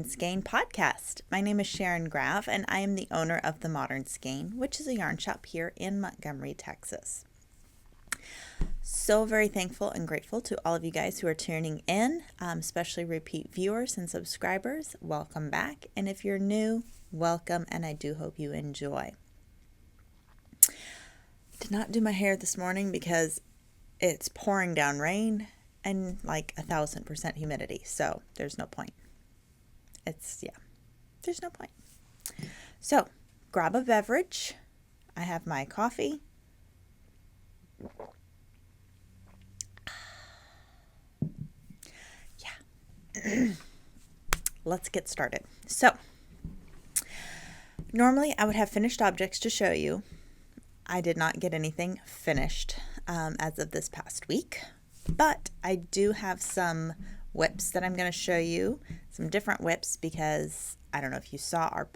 Skein podcast. My name is Sharon Graff, and I am the owner of the Modern Skein, which is a yarn shop here in Montgomery, Texas. So very thankful and grateful to all of you guys who are tuning in, especially repeat viewers and subscribers. Welcome back. And if you're new, welcome, and I do hope you enjoy. Did not do my hair this morning because it's pouring down rain and like 1,000% humidity, so there's no point. There's no point. So grab a beverage. I have my coffee. Let's get started. So normally I would have finished objects to show you. I did not get anything finished as of this past week, but I do have some whips that I'm going to show you, some different whips, because I don't know if you saw our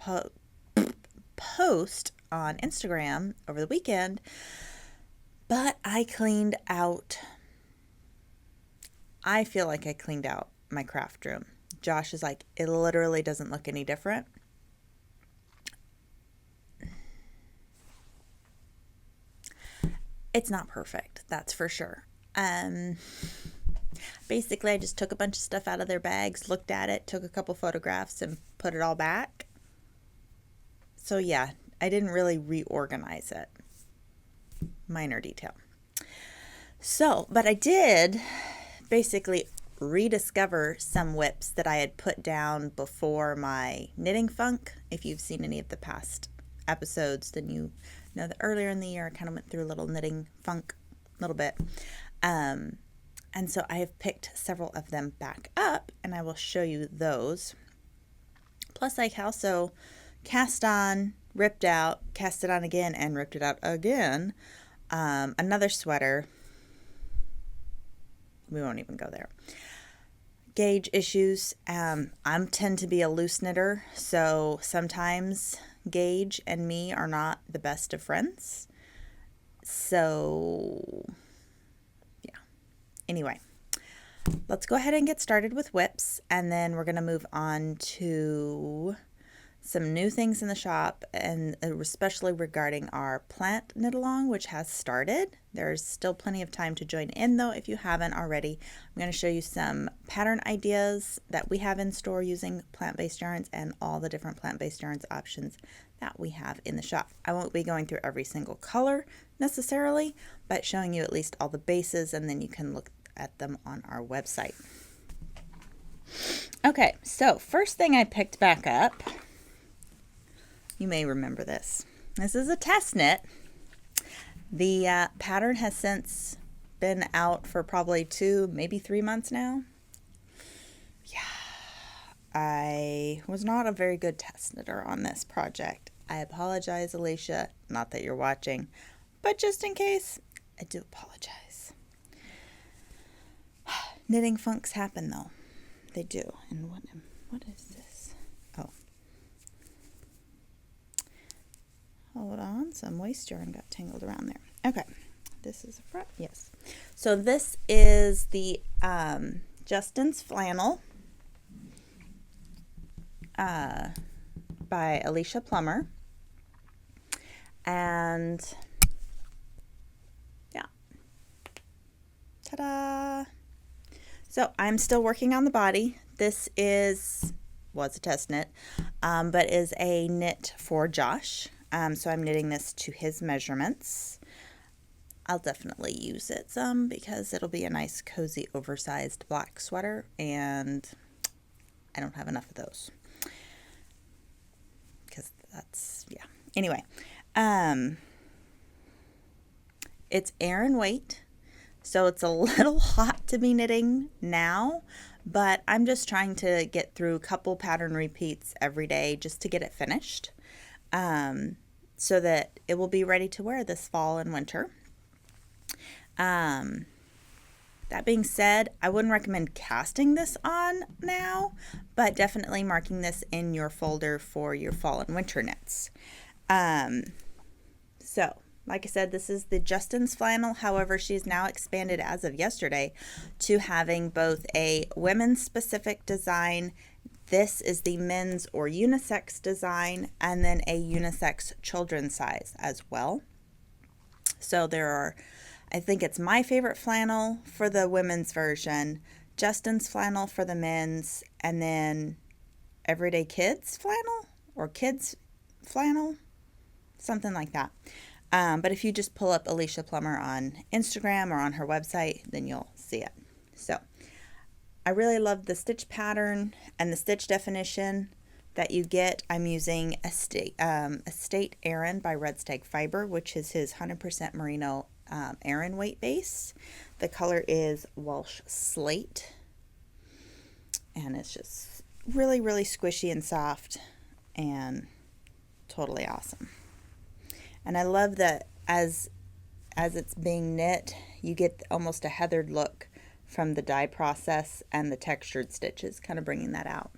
post on Instagram over the weekend, but I feel like I cleaned out my craft room. Josh is like, it literally doesn't look any different. It's not perfect, that's for sure. Basically, I just took a bunch of stuff out of their bags, looked at it, took a couple photographs, and put it all back. So yeah, I didn't really reorganize it. Minor detail. So, but I did basically rediscover some whips that I had put down before my knitting funk. If you've seen any of the past episodes, then you know that earlier in the year I kind of went through a little knitting funk, a little bit. And so I have picked several of them back up, and I will show you those. Plus, I also cast on, ripped out, cast it on again, and ripped it out again. Another sweater. We won't even go there. Gauge issues. I tend to be a loose knitter, so sometimes Gauge and me are not the best of friends. So anyway, let's go ahead and get started with whips, and then we're going to move on to some new things in the shop, and especially regarding our plant knit along, which has started. There's still plenty of time to join in though if you haven't already. I'm going to show you some pattern ideas that we have in store using plant-based yarns and all the different plant-based yarns options that we have in the shop. I won't be going through every single color necessarily, but showing you at least all the bases, and then you can look at them on our website. Okay, so first thing I picked back up, you may remember this. This is a test knit. The pattern has since been out for probably 2, maybe 3 months now. Yeah, I was not a very good test knitter on this project. I apologize, Alicia, not that you're watching, but just in case, I do apologize. Knitting funks happen though. They do. And what is this? Oh. Hold on. Some waste yarn got tangled around there. Okay. This is the front. Yes. So this is the Justin's Flannel by Alicia Plummer. And yeah. Ta-da! So I'm still working on the body. This was a test knit, but is a knit for Josh. So I'm knitting this to his measurements. I'll definitely use it some because it'll be a nice, cozy, oversized black sweater, and I don't have enough of those. Because that's, yeah. Anyway, it's Aran weight. So it's a little hot to be knitting now, but I'm just trying to get through a couple pattern repeats every day just to get it finished, so that it will be ready to wear this fall and winter. That being said, I wouldn't recommend casting this on now, but definitely marking this in your folder for your fall and winter knits. So like I said, this is the Justin's Flannel. However, she's now expanded as of yesterday to having both a women's specific design This is the men's or unisex design, and then a unisex children's size as well. So there are, I think it's my favorite flannel for the women's version, Justin's flannel for the men's, and then Everyday Kids flannel or kids flannel, something like that. But if you just pull up Alicia Plummer on Instagram or on her website, then you'll see it. So I really love the stitch pattern and the stitch definition that you get. I'm using Estate Aran by Red Stag Fiber, which is his 100% merino Aran weight base. The color is Welsh Slate, and it's just really, really squishy and soft and totally awesome. And I love that as it's being knit, you get almost a heathered look from the dye process and the textured stitches, kind of bringing that out.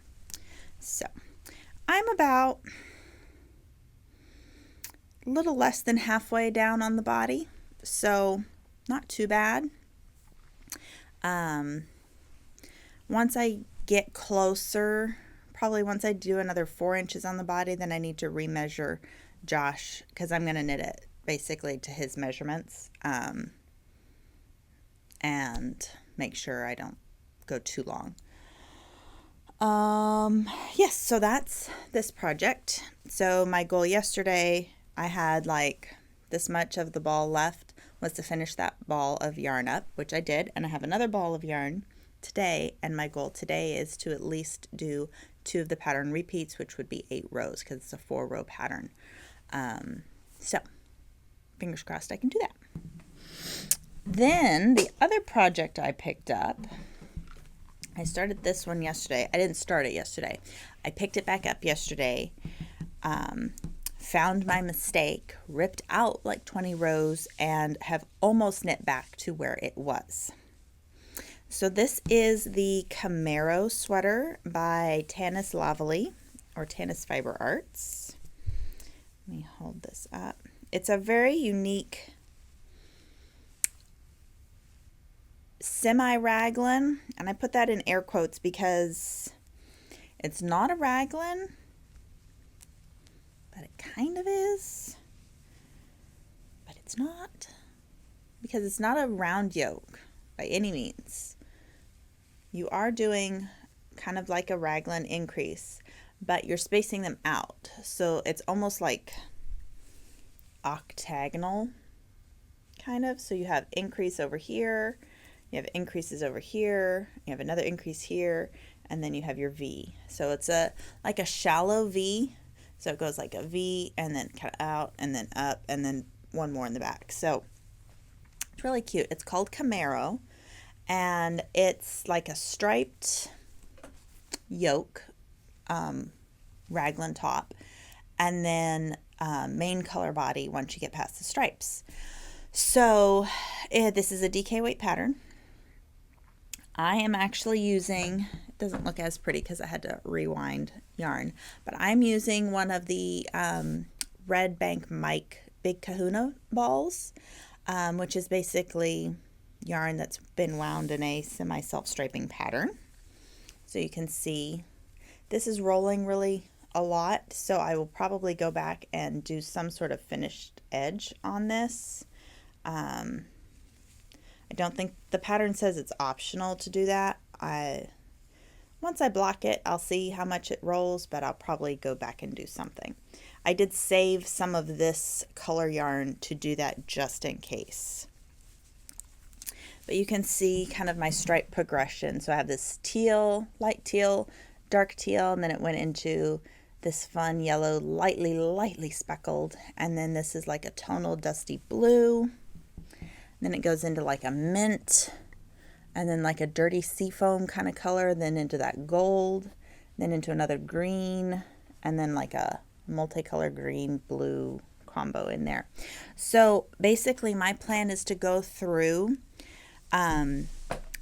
So I'm about a little less than halfway down on the body, so not too bad. Once I get closer, probably once I do another 4 inches on the body, then I need to remeasure Josh, because I'm going to knit it basically to his measurements, and make sure I don't go too long. Yes, so that's this project. So my goal yesterday, I had like this much of the ball left, was to finish that ball of yarn up, which I did, and I have another ball of yarn today, and my goal today is to at least do 2 of the pattern repeats, which would be 8 rows because it's a 4-row pattern. So fingers crossed I can do that. Then the other project I picked up, I started this one yesterday. I didn't start it yesterday. I picked it back up yesterday, found my mistake, ripped out like 20 rows, and have almost knit back to where it was. So this is the Camaro Sweater by Tanis or Tanis Fiber Arts. Let me hold this up. It's a very unique semi-raglan, and I put that in air quotes because it's not a raglan, but it kind of is, but it's not, because it's not a round yoke by any means. You are doing kind of like a raglan increase, but you're spacing them out, so it's almost like octagonal kind of. So you have increase over here, you have increases over here, you have another increase here, and then you have your V. So it's like a shallow V. So it goes like a V and then cut out and then up and then one more in the back. So it's really cute. It's called Camaro, and it's like a striped yoke, raglan top, and then main color body once you get past the stripes. So this is a DK weight pattern. I am actually using, it doesn't look as pretty because I had to rewind yarn, but I'm using one of the Red Bank Mike Big Kahuna balls, which is basically yarn that's been wound in a semi-self-striping pattern. So you can see this is rolling really a lot, so I will probably go back and do some sort of finished edge on this. I don't think the pattern says it's optional to do that. Once I block it, I'll see how much it rolls, but I'll probably go back and do something. I did save some of this color yarn to do that just in case. But you can see kind of my stripe progression. So I have this teal, light teal, dark teal, and then it went into this fun yellow, lightly speckled, and then this is like a tonal dusty blue. Then it goes into like a mint, and then like a dirty seafoam kind of color, then into that gold, then into another green, and then like a multicolor green blue combo in there. So basically my plan is to go through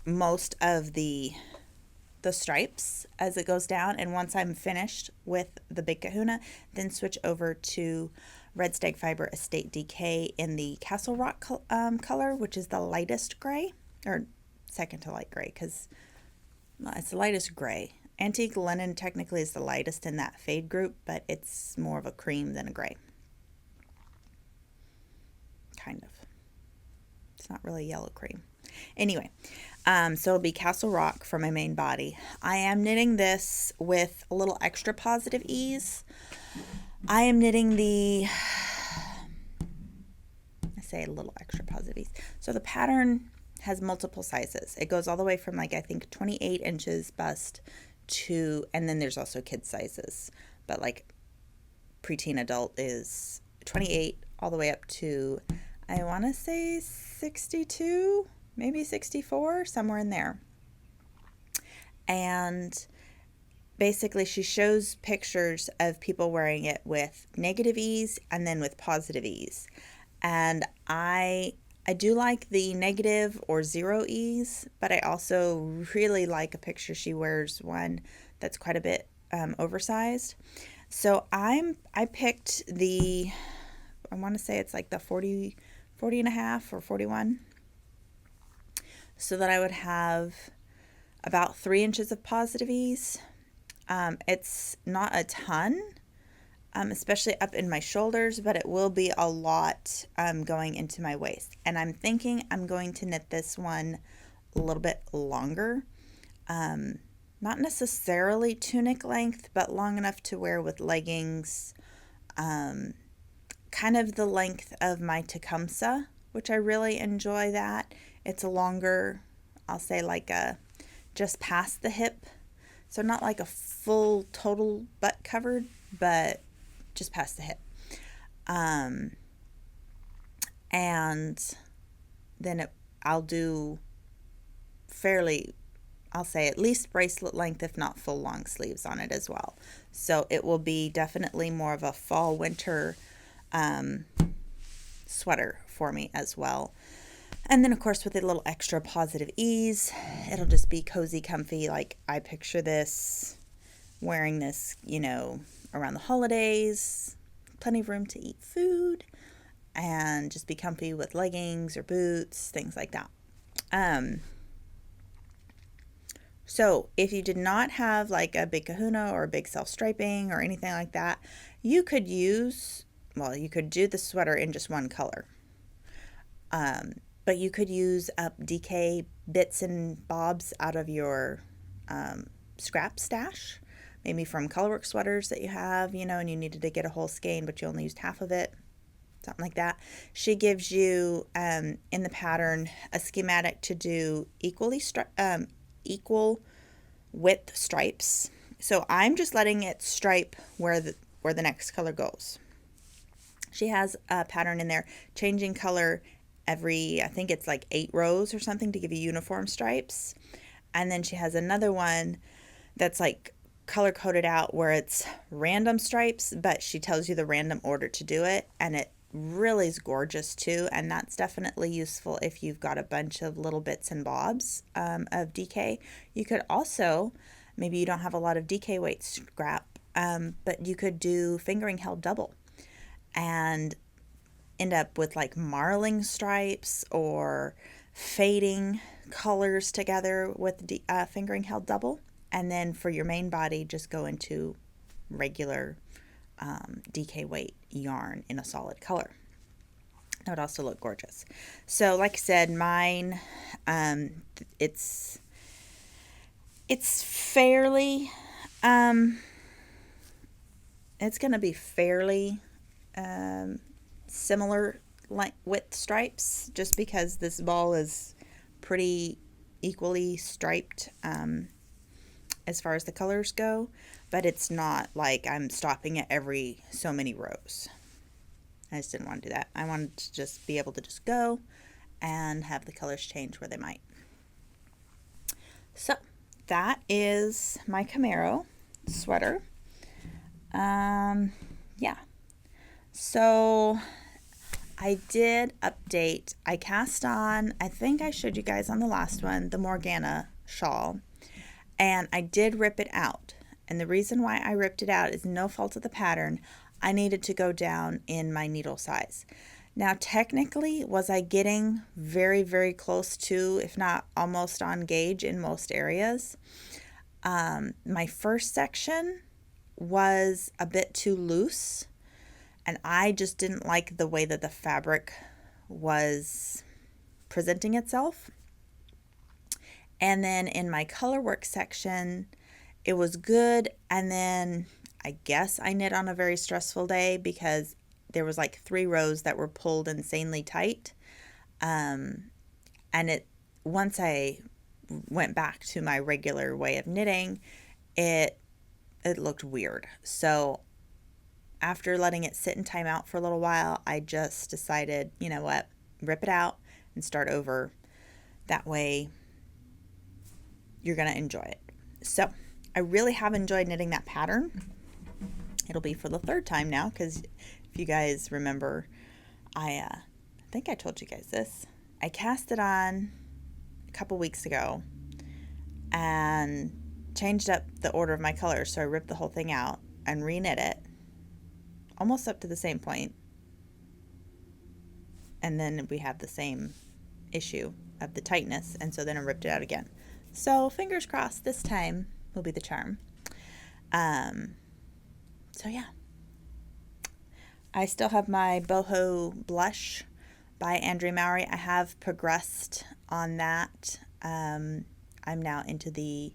most of the stripes as it goes down, and once I'm finished with the Big Kahuna, then switch over to Red Stag Fiber Estate DK in the Castle Rock color, which is the lightest gray, or second to light gray, because it's the lightest gray, Antique linen technically is the lightest in that fade group, but it's more of a cream than a gray. Kind of. It's not really yellow cream. Anyway, so it'll be Castle Rock for my main body. I am knitting this with a little extra positive ease. I am knitting I say a little extra positive ease. So the pattern has multiple sizes. It goes all the way from like, I think 28 inches bust to, and then there's also kid sizes, but like preteen adult is 28 all the way up to, I want to say 62, maybe 64, somewhere in there. And basically she shows pictures of people wearing it with negative ease and then with positive ease. And I do like the negative or zero ease, but I also really like a picture she wears one that's quite a bit oversized. So I picked I want to say it's like the 40 and a half or 41, so that I would have about 3 inches of positive ease. It's not a ton, especially up in my shoulders, but it will be a lot going into my waist. And I'm thinking I'm going to knit this one a little bit longer. Not necessarily tunic length, but long enough to wear with leggings. Kind of the length of my Tecumseh, which I really enjoy that. It's a longer, I'll say like just past the hip. So not like a full total butt covered, but just past the hip. And then I'll do fairly, I'll say at least bracelet length, if not full long sleeves on it as well. So it will be definitely more of a fall winter sweater for me as well. And then of course with a little extra positive ease, it'll just be cozy, comfy. Like I picture this, wearing this, around the holidays, plenty of room to eat food, and just be comfy with leggings or boots, things like that. So if you did not have like a big kahuna or a big self-striping or anything like that, you could do the sweater in just one color. But you could use up DK bits and bobs out of your scrap stash, maybe from colorwork sweaters that you have, and you needed to get a whole skein, but you only used half of it, something like that. She gives you, in the pattern, a schematic to do equal width stripes. So I'm just letting it stripe where the next color goes. She has a pattern in there, changing color every, I think it's like 8 rows or something, to give you uniform stripes. And then she has another one that's like color coded out where it's random stripes, but she tells you the random order to do it, and it really is gorgeous too. And that's definitely useful if you've got a bunch of little bits and bobs of DK. You could also, maybe you don't have a lot of DK weight scrap, but you could do fingering held double and end up with like marling stripes or fading colors together with fingering held double. And then for your main body, just go into regular DK weight yarn in a solid color. That would also look gorgeous. So like I said, mine, it's fairly, it's going to be fairly similar width stripes, just because this ball is pretty equally striped as far as the colors go, but it's not like I'm stopping at every so many rows. I just didn't want to do that. I wanted to just be able to just go and have the colors change where they might. So that is my Camaro sweater. Yeah. So I did update. I cast on, I think I showed you guys on the last one, the Morgana Shawl. And I did rip it out. And the reason why I ripped it out is no fault of the pattern. I needed to go down in my needle size. Now, technically, was I getting very, very close to, if not almost on gauge in most areas? My first section was a bit too loose, and I just didn't like the way that the fabric was presenting itself. And then in my colorwork section, it was good, and then I guess I knit on a very stressful day because there was like 3 rows that were pulled insanely tight. And once I went back to my regular way of knitting, it looked weird. So after letting it sit in timeout for a little while, I just decided, you know what, rip it out and start over. That way you're going to enjoy it. So I really have enjoyed knitting that pattern. It'll be for the 3rd time now, because if you guys remember, I think I told you guys this. I cast it on a couple weeks ago and changed up the order of my colors. So I ripped the whole thing out and re-knit it almost up to the same point. And then we have the same issue of the tightness. And so then I ripped it out again. So fingers crossed this time will be the charm. So yeah. I still have my boho blush by Andrea Mowry. I have progressed on that. I'm now into I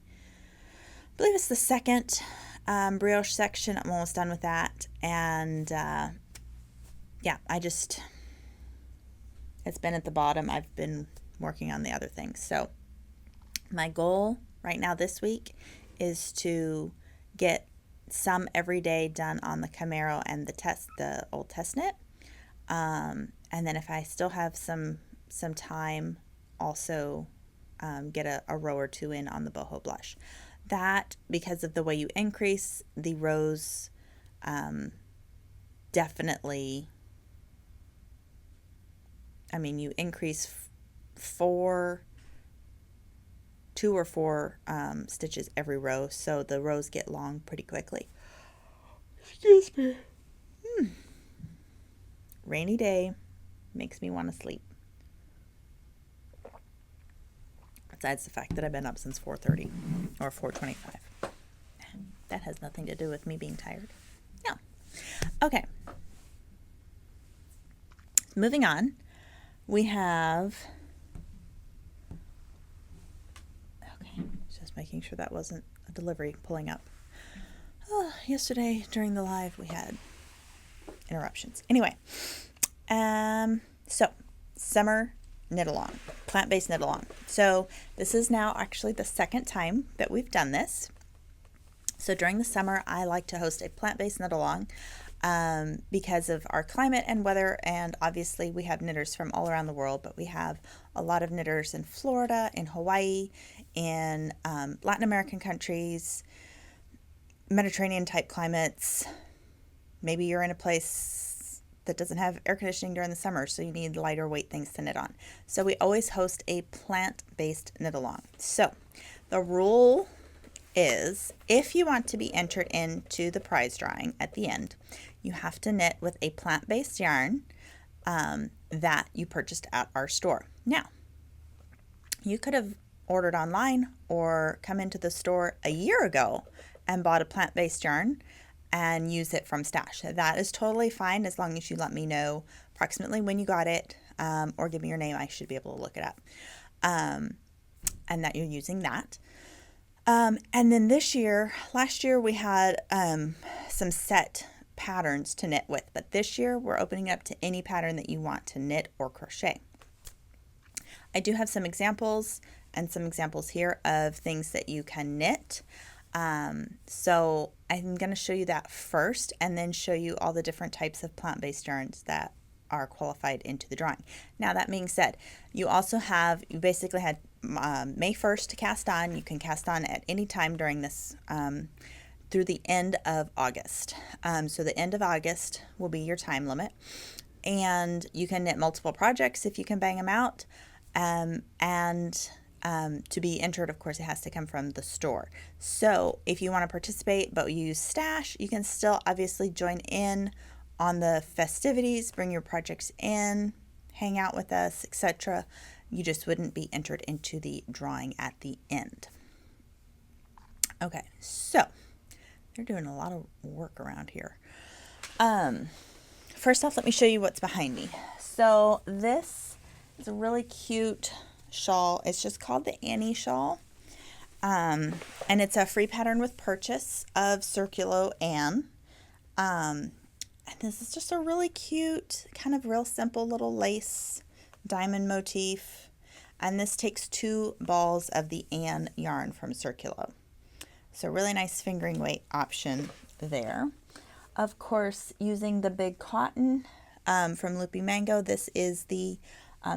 believe it's the 2nd brioche section. I'm almost done with that. And yeah, it's been at the bottom. I've been working on the other things. So my goal right now this week is to get some every day done on the Camaro and the old test knit. And then if I still have some time, also get a row or 2 in on the boho blush. That, because of the way you increase the rows, definitely, I mean, you increase 2 or 4 stitches every row, so the rows get long pretty quickly. Excuse me. Rainy day makes me want to sleep. Besides the fact that I've been up since 4:30 or 4:25. That has nothing to do with me being tired. No. Okay. Moving on. We have... Just making sure that wasn't a delivery pulling up. Yesterday during the live we had interruptions. Anyway, so summer knit along, plant-based knit along. So this is now actually the 2nd time that we've done this. So during the summer, I like to host a plant-based knit along because of our climate and weather, and obviously we have knitters from all around the world, but we have a lot of knitters in Florida, in Hawaii, in Latin American countries, Mediterranean type climates. Maybe you're in a place that doesn't have air conditioning during the summer, so you need lighter weight things to knit on. So we always host a plant-based knit along. So the rule is, if you want to be entered into the prize drawing at the end, you have to knit with a plant-based yarn that you purchased at our store. Now, you could have ordered online or come into the store a year ago and bought a plant-based yarn and use it from stash. That is totally fine, as long as you let me know approximately when you got it, or give me your name. I should be able to look it up, and that you're using that. And then last year we had some set patterns to knit with, but this year we're opening up to any pattern that you want to knit or crochet. I do have some examples here of things that you can knit. So I'm going to show you that first, and then show you all the different types of plant-based yarns that are qualified into the drawing. Now, that being said, you basically had May 1st to cast on. You can cast on at any time during this, through the end of August. So the end of August will be your time limit, and you can knit multiple projects if you can bang them out. To be entered, of course, it has to come from the store. So if you want to participate but you use stash, you can still obviously join in on the festivities, bring your projects in, hang out with us, etc. You just wouldn't be entered into the drawing at the end. Okay, so they're doing a lot of work around here. First off, let me show you what's behind me. So this is a really cute shawl. It's just called the Annie shawl. And it's a free pattern with purchase of Circulo Anne. And this is just a really cute, kind of real simple little lace diamond motif. And this takes 2 balls of the Anne yarn from Circulo. So really nice fingering weight option there. Of course, using the big cotton from Loopy Mango, this is the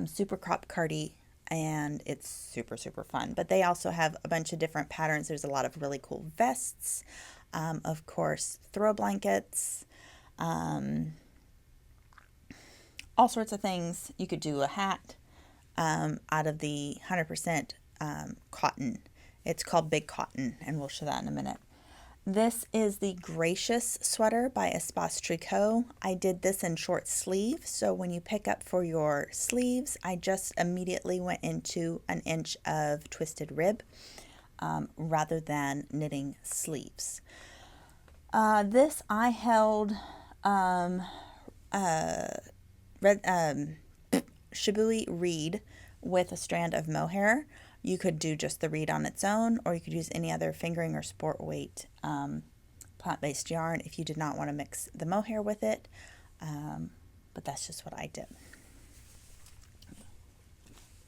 Super Crop Cardi, and it's super, super fun. But they also have a bunch of different patterns. There's a lot of really cool vests, of course, throw blankets, all sorts of things. You could do a hat out of the 100% cotton. It's called Big Cotton, and we'll show that in a minute. This is the Gracious Sweater by Espace Tricot. I did this in short sleeve, so when you pick up for your sleeves, I just immediately went into 1 inch of twisted rib rather than knitting sleeves. This I held Shibui reed with a strand of mohair. You could do just the reed on its own, or you could use any other fingering or sport weight plant-based yarn if you did not want to mix the mohair with it. But that's just what I did.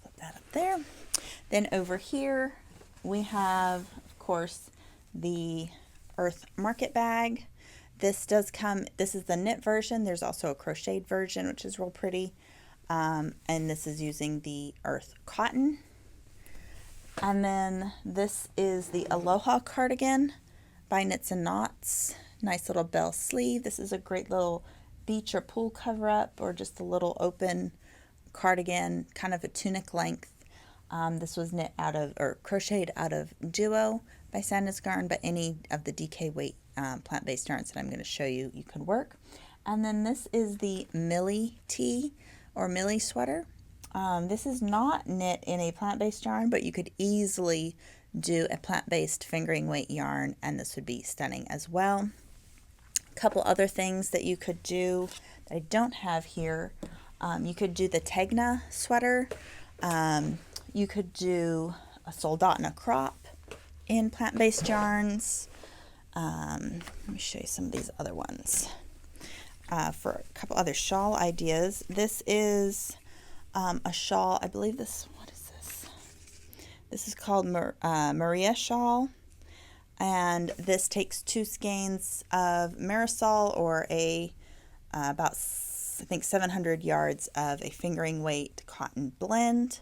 Put that up there. Then over here we have, of course, the Earth Market bag. This does come, this is the knit version. There's also a crocheted version, which is real pretty. And this is using the Earth Cotton. And then this is the Aloha cardigan by Knits and Knots. Nice little bell sleeve. This is a great little beach or pool cover up, or just a little open cardigan, kind of a tunic length. This was knit out of, or crocheted out of Duo by Sandnes Garn, but any of the DK weight plant-based yarns that I'm going to show you, you can work. And then this is the Millie tee or Millie sweater. This is not knit in a plant-based yarn, but you could easily do a plant-based fingering weight yarn, and this would be stunning as well. A couple other things that you could do that I don't have here. You could do the Tegna sweater. You could do a soldat and a crop in plant-based yarns. Let me show you some of these other ones. For a couple other shawl ideas, this is a shawl. I believe this, what is this? This is called Maria Shawl, and this takes 2 skeins of Marisol, or about I think 700 yards of a fingering weight cotton blend.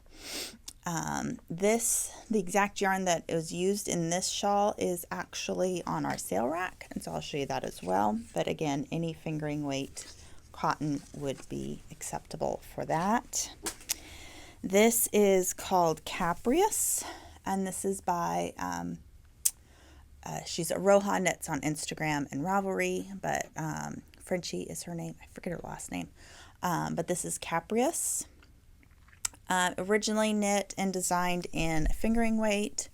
The exact yarn that was used in this shawl is actually on our sale rack, and so I'll show you that as well. But again, any fingering weight cotton would be acceptable for that. This is called Caprius, and this is by she's Aloha Knits on Instagram and Ravelry, but Frenchie is her name. I forget her last name. But this is Caprius. Originally knit and designed in fingering weight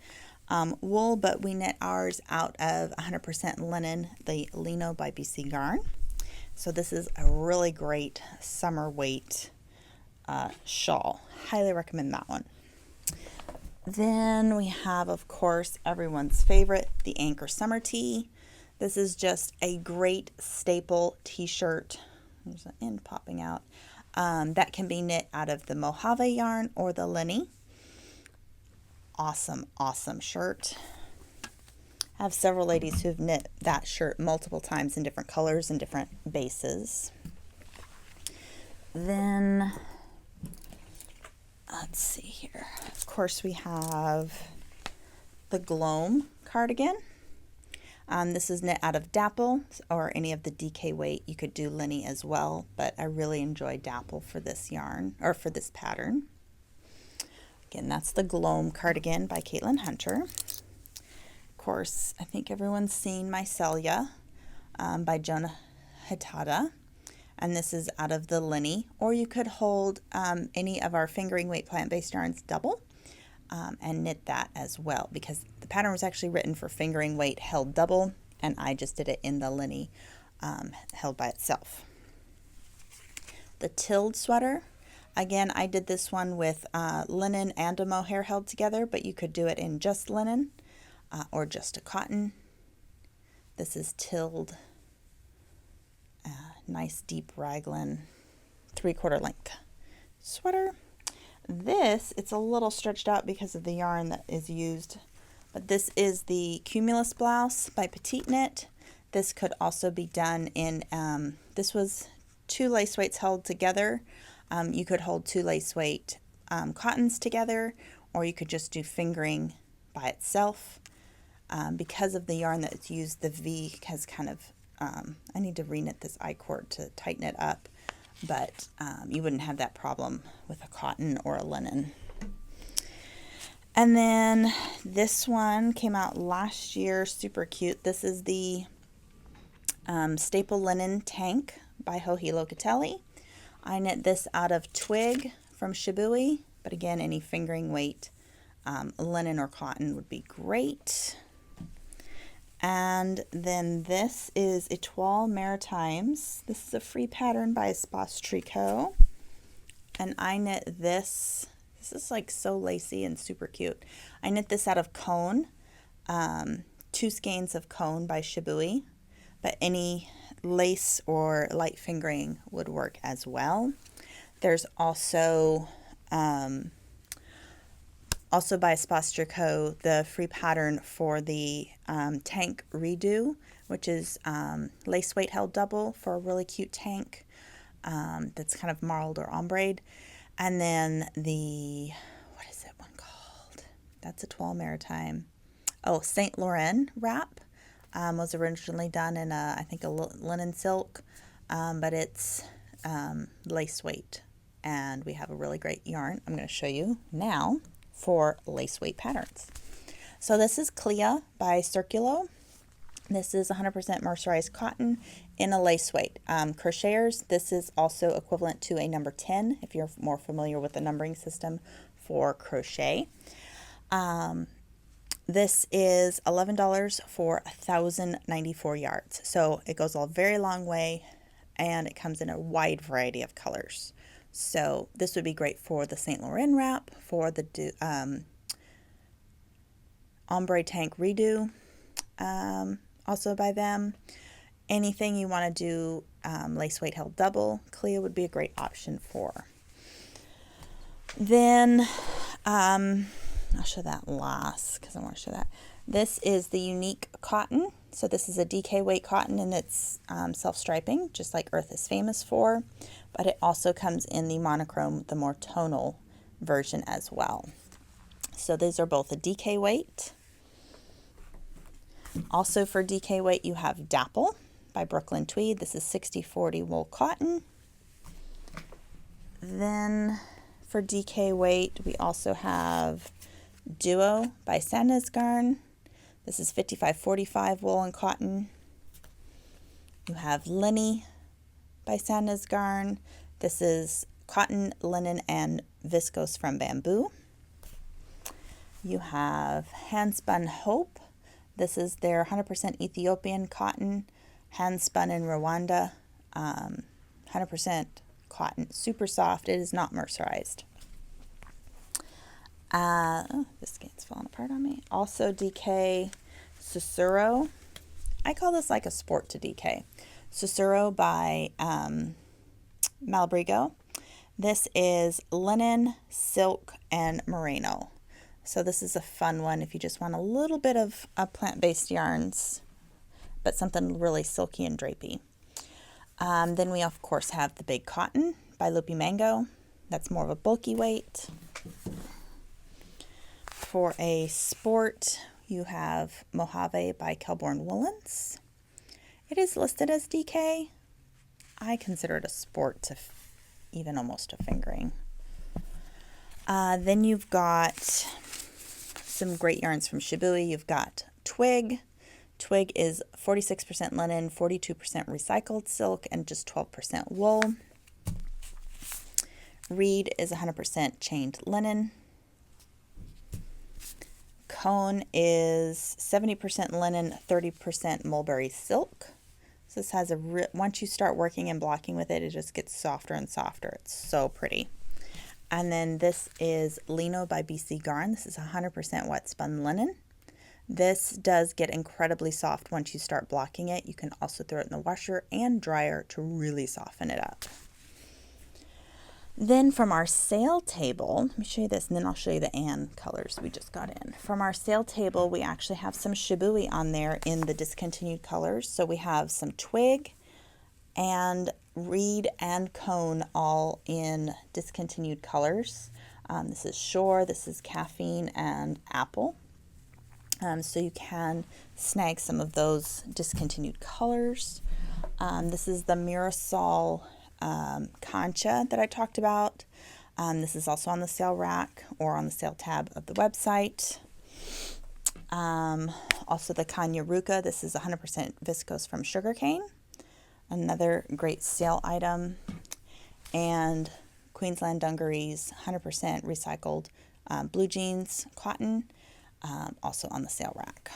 wool, but we knit ours out of 100% linen, the Lino by BC Garn. So this is a really great summer weight shawl. Highly recommend that one. Then we have, of course, everyone's favorite, the Anchor Summer Tee. This is just a great staple t-shirt. There's an end popping out. That can be knit out of the Mojave yarn or the Lenny. Awesome, awesome shirt. I have several ladies who've knit that shirt multiple times in different colors and different bases. Then, let's see here. Of course, we have the Gloam Cardigan. This is knit out of Dapple or any of the DK weight. You could do Lenny as well, but I really enjoy Dapple for this yarn, or for this pattern. Again, that's the Gloam Cardigan by Caitlin Hunter. Of course, I think everyone's seen My Celia by Jonah Hitada. And this is out of the Lenny, or you could hold any of our fingering weight plant-based yarns double and knit that as well, because the pattern was actually written for fingering weight held double, and I just did it in the linny held by itself. The tilled sweater, again, I did this one with linen and a mohair held together, but you could do it in just linen or just a cotton. This is tilled, nice deep raglan 3/4 length sweater. This, it's a little stretched out because of the yarn that is used, but this is the Cumulus blouse by Petite Knit. This could also be done in, this was 2 lace weights held together. You could hold 2 lace weight cottons together, or you could just do fingering by itself. Because of the yarn that's used, the V has kind of, I need to reknit this I-cord to tighten it up, but you wouldn't have that problem with a cotton or a linen. And then this one came out last year, super cute. This is the Staple Linen Tank by Hohil. I knit this out of twig from Shibui, but again, any fingering weight, linen or cotton would be great. And then this is Etoile Maritimes. This is a free pattern by Espace Tricot. And I knit this. This is like so lacy and super cute. I knit this out of cone, 2 skeins of cone by Shibui, but any lace or light fingering would work as well. There's also by Espace Tricot, the free pattern for the tank redo, which is lace weight held double for a really cute tank that's kind of marled or ombre. And then the, what is it one called? That's Etoile Maritime. Oh, Saint Laurent wrap was originally done in I think a linen silk, but it's lace weight. And we have a really great yarn I'm going to show you now for lace weight patterns. So this is Clea by Circulo. This is 100% mercerized cotton in a lace weight. Crocheters, this is also equivalent to a number 10 if you're more familiar with the numbering system for crochet. This is $11 for 1,094 yards. So it goes a very long way, and it comes in a wide variety of colors. So this would be great for the Saint Laurent wrap, for the ombre tank redo, also by them. Anything you want to do lace weight held double, Clea would be a great option for. Then I'll show that last because I want to show that. This is the Unique Cotton. So this is a DK weight cotton, and it's self-striping, just like Earth is famous for. But it also comes in the monochrome, the more tonal version as well. So these are both a DK weight. Also for DK weight, you have Dapple by Brooklyn Tweed. This is 60/40 wool cotton. Then for DK weight, we also have Duo by Tanis Garn. This is 55/45 wool and cotton. You have Linny by Tanis Garn. This is cotton, linen, and viscose from bamboo. You have Handspun Hope. This is their 100% Ethiopian cotton, hand-spun in Rwanda, 100% cotton, super soft. It is not mercerized. This skein's falling apart on me. Also DK Susuro. I call this like a sport to DK. Susuro by Malabrigo. This is linen, silk, and merino. So this is a fun one if you just want a little bit of plant-based yarns, but something really silky and drapey. Then we, of course, have the Big Cotton by Loopy Mango. That's more of a bulky weight. For a sport, you have Mojave by Kelborn Woolens. It is listed as DK. I consider it a sport to even almost a fingering. Then you've got some great yarns from Shibui. You've got Twig. Twig is 46% linen, 42% recycled silk, and just 12% wool. Reed is 100% chained linen. cone is 70% linen, 30% mulberry silk. So this has once you start working and blocking with it, it just gets softer and softer. It's so pretty. And then this is Lino by BC Garn. This is 100% wet spun linen. This does get incredibly soft once you start blocking it. You can also throw it in the washer and dryer to really soften it up. Then from our sale table, let me show you this, and then I'll show you the Anne colors we just got in. From our sale table, we actually have some shibui on there in the discontinued colors. So we have some twig and reed and cone all in discontinued colors. This is shore, this is caffeine, and apple. So you can snag some of those discontinued colors. This is the Mirasol Concha that I talked about. This is also on the sale rack or on the sale tab of the website. Also the Kanya Ruka. This is 100% viscose from sugarcane. Another great sale item. And Queensland Dungarees, 100% recycled blue jeans cotton, also on the sale rack.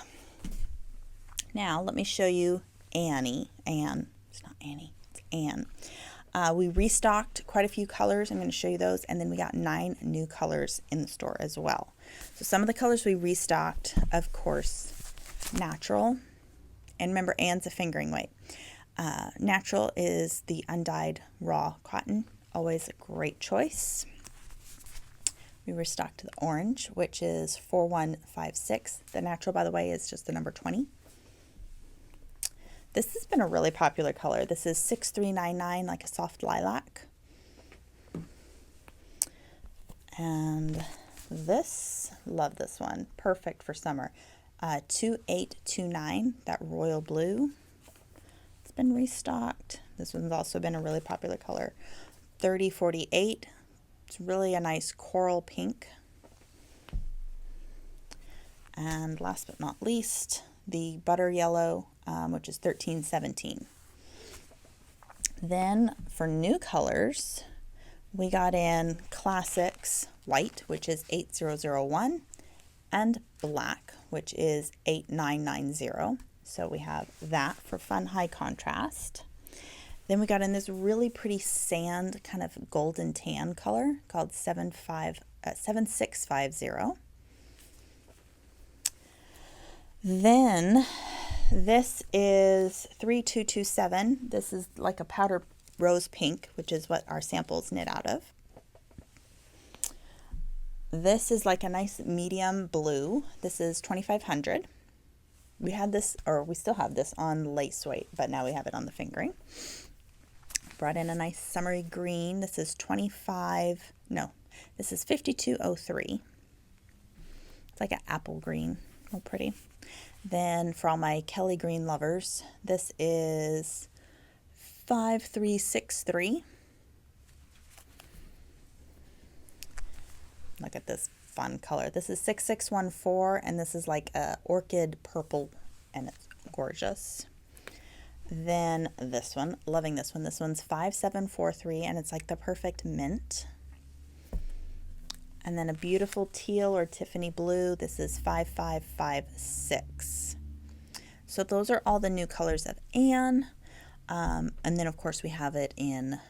Now let me show you Anne. It's not Annie, it's Anne. We restocked quite a few colors. I'm going to show you those. And then we got 9 new colors in the store as well. So some of the colors we restocked, of course, natural. And remember, Anne's a fingering weight. Natural is the undyed raw cotton. Always a great choice. We restocked the orange, which is 4156. The natural, by the way, is just the number 20. This has been a really popular color. This is 6399, like a soft lilac. And this, love this one. Perfect for summer. 2829, that royal blue. It's been restocked. This one's also been a really popular color. 3048. It's really a nice coral pink. And last but not least, the butter yellow, which is 1317. Then for new colors, we got in Classics White, which is 8001, and Black, which is 8990. So we have that for fun high contrast. Then we got in this really pretty sand kind of golden tan color called 7650. Then this is 3227. This is like a powder rose pink, which is what our samples knit out of. This is like a nice medium blue. This is 2500. We had this, or we still have this on lace weight, but now we have it on the fingering. Brought in a nice summery green. This is 5203. It's like an apple green. Real pretty. Then for all my Kelly green lovers, this is 5363. Look at this fun color. This is 6614, and this is like a orchid purple, and it's gorgeous. Then this one, loving this one. This one's 5743, and it's like the perfect mint. And then a beautiful teal or Tiffany blue. This is 5556. So those are all the new colors of Anne. And then of course we have it in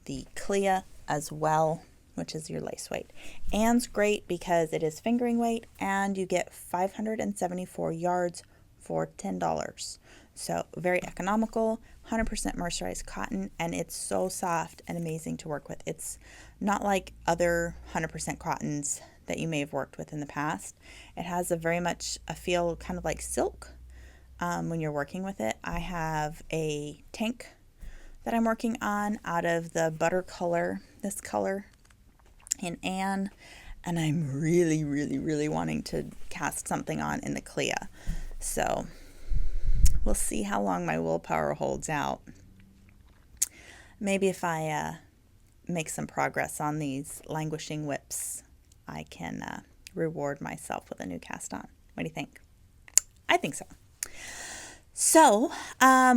the Clea as well, which is your lace weight. Anne's great because it is fingering weight and you get 574 yards for $10. So very economical, 100% mercerized cotton, and it's so soft and amazing to work with. It's not like other 100% cottons that you may have worked with in the past. It has a very much a feel kind of like silk when you're working with it. I have a tank that I'm working on out of the butter color, this color in Anne, and I'm really, really, really wanting to cast something on in the Clea. So we'll see how long my willpower holds out. Maybe if I make some progress on these languishing whips, I can reward myself with a new cast on. What do you think? I think so. So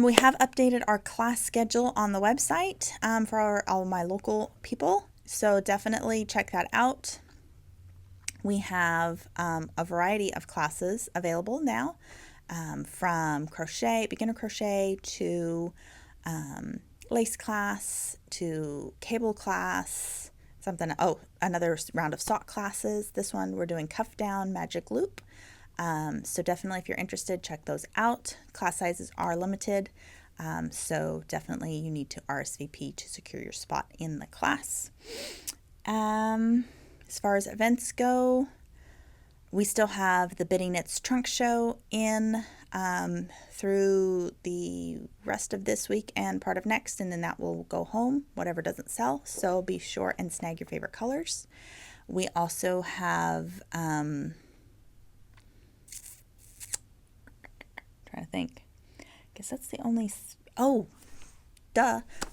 we have updated our class schedule on the website for all my local people. So definitely check that out. We have a variety of classes available now, from crochet, beginner crochet, to lace class, to cable class, another round of sock classes. This one we're doing cuff down magic loop. So definitely, if you're interested, check those out. Class sizes are limited, so definitely you need to RSVP to secure your spot in the class. As far as events go, we still have the Bitty Knits Trunk Show in through the rest of this week and part of next, and then that will go home, whatever doesn't sell. So be sure and snag your favorite colors. We also have, trying to think, I guess that's the only,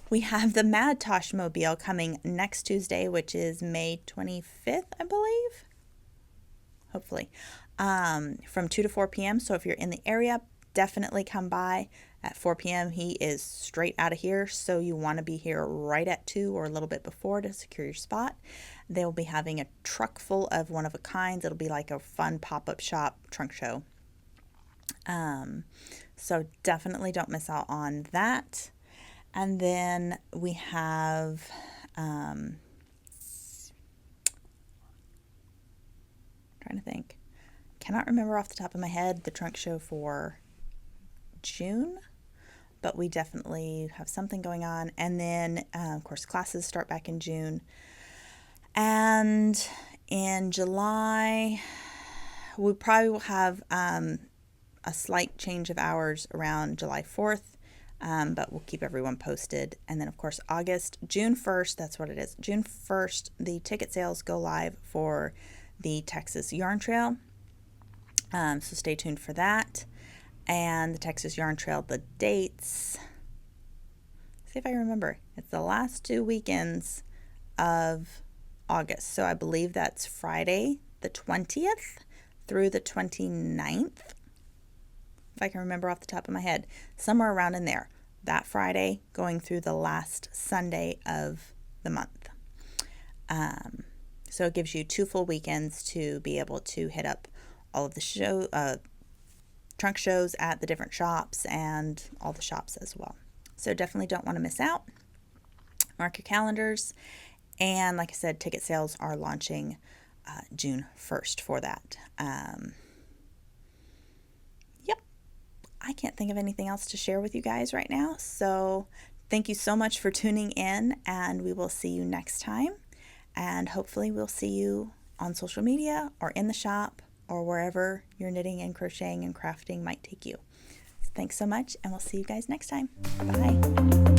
we have the Mad Tosh Mobile coming next Tuesday, which is May 25th, I believe. Hopefully, from 2 to 4 p.m. So if you're in the area, definitely come by at 4 p.m. He is straight out of here, so you want to be here right at 2 or a little bit before to secure your spot. They'll be having a truck full of one-of-a-kinds. It'll be like a fun pop-up shop trunk show. So definitely don't miss out on that. And then we have... trying to think. Cannot remember off the top of my head the trunk show for June, but we definitely have something going on. And then, of course, classes start back in June. And in July, we probably will have a slight change of hours around July 4th, but we'll keep everyone posted. And then, of course, June 1st, that's what it is. June 1st, the ticket sales go live for the Texas Yarn Trail, so stay tuned for that. And the Texas Yarn Trail, the dates, see if I remember, it's the last 2 weekends of August, so I believe that's Friday the 20th through the 29th, if I can remember off the top of my head, somewhere around in there, that Friday going through the last Sunday of the month. So it gives you 2 full weekends to be able to hit up all of the trunk shows at the different shops and all the shops as well. So definitely don't want to miss out. Mark your calendars. And like I said, ticket sales are launching June 1st for that. Yep. I can't think of anything else to share with you guys right now. So thank you so much for tuning in, and we will see you next time. And hopefully we'll see you on social media or in the shop or wherever your knitting and crocheting and crafting might take you. Thanks so much, and we'll see you guys next time. Bye.